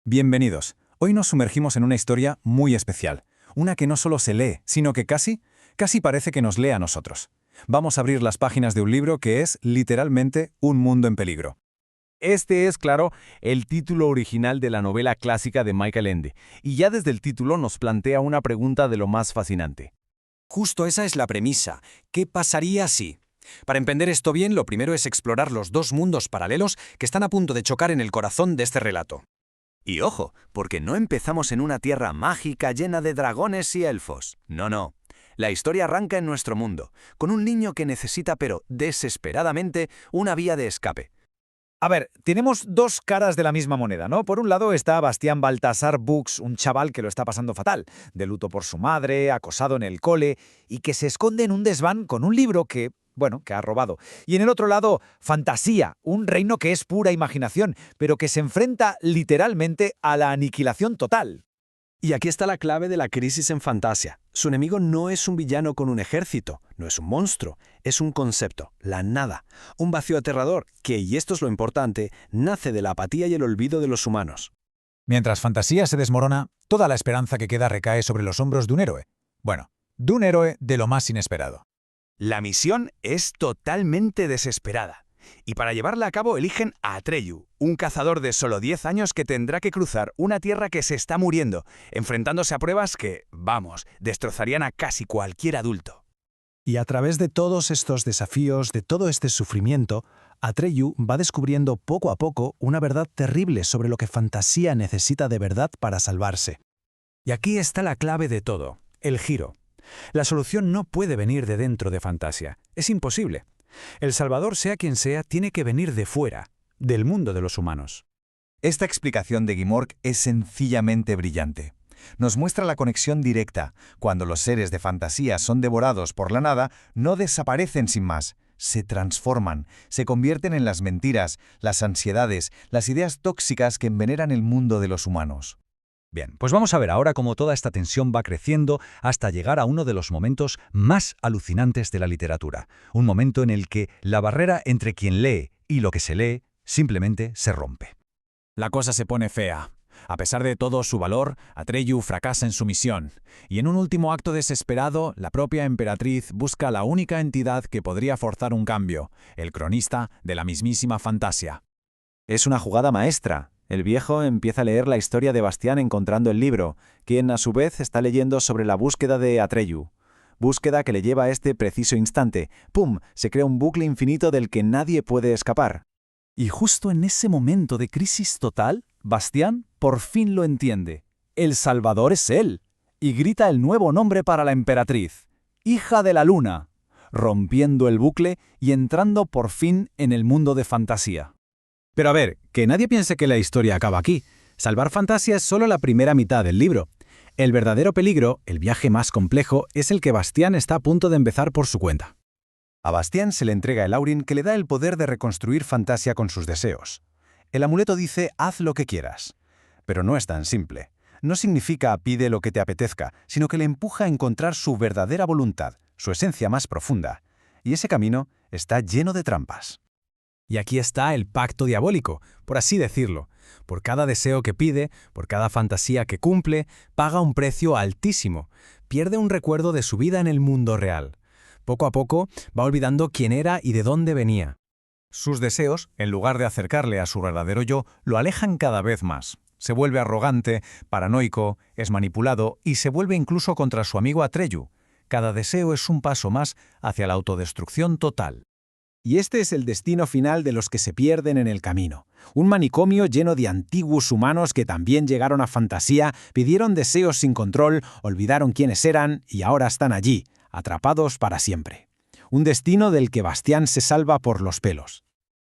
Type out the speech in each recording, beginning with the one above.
Bienvenidos. Hoy nos sumergimos en una historia muy especial. Una que no solo se lee, sino que casi parece que nos lee a nosotros. Vamos a abrir las páginas de un libro que es, literalmente, un mundo en peligro. Este es, claro, el título original de la novela clásica de Michael Ende, y ya desde el título nos plantea una pregunta de lo más fascinante. Justo esa es la premisa. ¿Qué pasaría si? Para entender esto bien, lo primero es explorar los dos mundos paralelos que están a punto de chocar en el corazón de este relato. Y ojo, porque no empezamos en una tierra mágica llena de dragones y elfos. No. La historia arranca en nuestro mundo, con un niño que necesita, pero desesperadamente, una vía de escape. A ver, tenemos dos caras de la misma moneda, ¿no? Por un lado está Bastián Baltasar Bux, un chaval que lo está pasando fatal, de luto por su madre, acosado en el cole, y que se esconde en un desván con un libro que ha robado. Y en el otro lado, Fantasía, un reino que es pura imaginación, pero que se enfrenta literalmente a la aniquilación total. Y aquí está la clave de la crisis en Fantasia. Su enemigo no es un villano con un ejército, no es un monstruo, es un concepto, la nada. Un vacío aterrador que, y esto es lo importante, nace de la apatía y el olvido de los humanos. Mientras Fantasía se desmorona, toda la esperanza que queda recae sobre los hombros de un héroe. Bueno, de un héroe de lo más inesperado. La misión es totalmente desesperada. Y para llevarla a cabo eligen a Atreyu, un cazador de solo 10 años que tendrá que cruzar una tierra que se está muriendo, enfrentándose a pruebas que, destrozarían a casi cualquier adulto. Y a través de todos estos desafíos, de todo este sufrimiento, Atreyu va descubriendo poco a poco una verdad terrible sobre lo que Fantasía necesita de verdad para salvarse. Y aquí está la clave de todo, el giro. La solución no puede venir de dentro de Fantasia, es imposible. El Salvador, sea quien sea, tiene que venir de fuera, del mundo de los humanos. Esta explicación de Guimorc es sencillamente brillante. Nos muestra la conexión directa. Cuando los seres de Fantasía son devorados por la nada, no desaparecen sin más. Se transforman, se convierten en las mentiras, las ansiedades, las ideas tóxicas que envenenan el mundo de los humanos. Bien, pues vamos a ver ahora cómo toda esta tensión va creciendo hasta llegar a uno de los momentos más alucinantes de la literatura. Un momento en el que la barrera entre quien lee y lo que se lee simplemente se rompe. La cosa se pone fea. A pesar de todo su valor, Atreyu fracasa en su misión. Y en un último acto desesperado, la propia emperatriz busca la única entidad que podría forzar un cambio, el cronista de la mismísima Fantasia. Es una jugada maestra. El viejo empieza a leer la historia de Bastián encontrando el libro, quien a su vez está leyendo sobre la búsqueda de Atreyu. Búsqueda que le lleva a este preciso instante. ¡Pum! Se crea un bucle infinito del que nadie puede escapar. Y justo en ese momento de crisis total, Bastián por fin lo entiende. El Salvador es él. Y grita el nuevo nombre para la emperatriz. Hija de la luna. Rompiendo el bucle y entrando por fin en el mundo de Fantasía. Pero a ver, que nadie piense que la historia acaba aquí. Salvar Fantasia es solo la primera mitad del libro. El verdadero peligro, el viaje más complejo, es el que Bastián está a punto de empezar por su cuenta. A Bastián se le entrega el Aurin que le da el poder de reconstruir Fantasia con sus deseos. El amuleto dice haz lo que quieras. Pero no es tan simple. No significa pide lo que te apetezca, sino que le empuja a encontrar su verdadera voluntad, su esencia más profunda. Y ese camino está lleno de trampas. Y aquí está el pacto diabólico, por así decirlo. Por cada deseo que pide, por cada fantasía que cumple, paga un precio altísimo. Pierde un recuerdo de su vida en el mundo real. Poco a poco va olvidando quién era y de dónde venía. Sus deseos, en lugar de acercarle a su verdadero yo, lo alejan cada vez más. Se vuelve arrogante, paranoico, es manipulado y se vuelve incluso contra su amigo Atreyu. Cada deseo es un paso más hacia la autodestrucción total. Y este es el destino final de los que se pierden en el camino. Un manicomio lleno de antiguos humanos que también llegaron a Fantasía, pidieron deseos sin control, olvidaron quiénes eran y ahora están allí, atrapados para siempre. Un destino del que Bastián se salva por los pelos.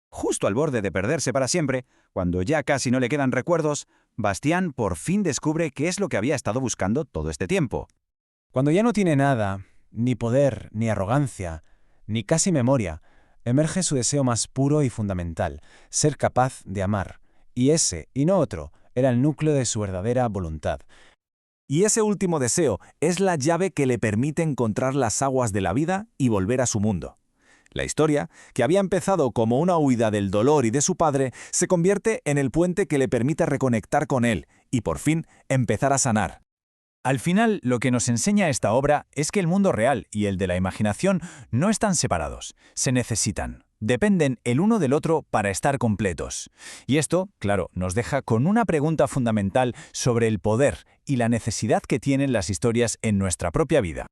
Justo al borde de perderse para siempre, cuando ya casi no le quedan recuerdos, Bastián por fin descubre qué es lo que había estado buscando todo este tiempo. Cuando ya no tiene nada, ni poder, ni arrogancia, ni casi memoria, emerge su deseo más puro y fundamental, ser capaz de amar. Y ese, y no otro, era el núcleo de su verdadera voluntad. Y ese último deseo es la llave que le permite encontrar las aguas de la vida y volver a su mundo. La historia, que había empezado como una huida del dolor y de su padre, se convierte en el puente que le permite reconectar con él y, por fin, empezar a sanar. Al final, lo que nos enseña esta obra es que el mundo real y el de la imaginación no están separados, se necesitan, dependen el uno del otro para estar completos. Y esto, claro, nos deja con una pregunta fundamental sobre el poder y la necesidad que tienen las historias en nuestra propia vida.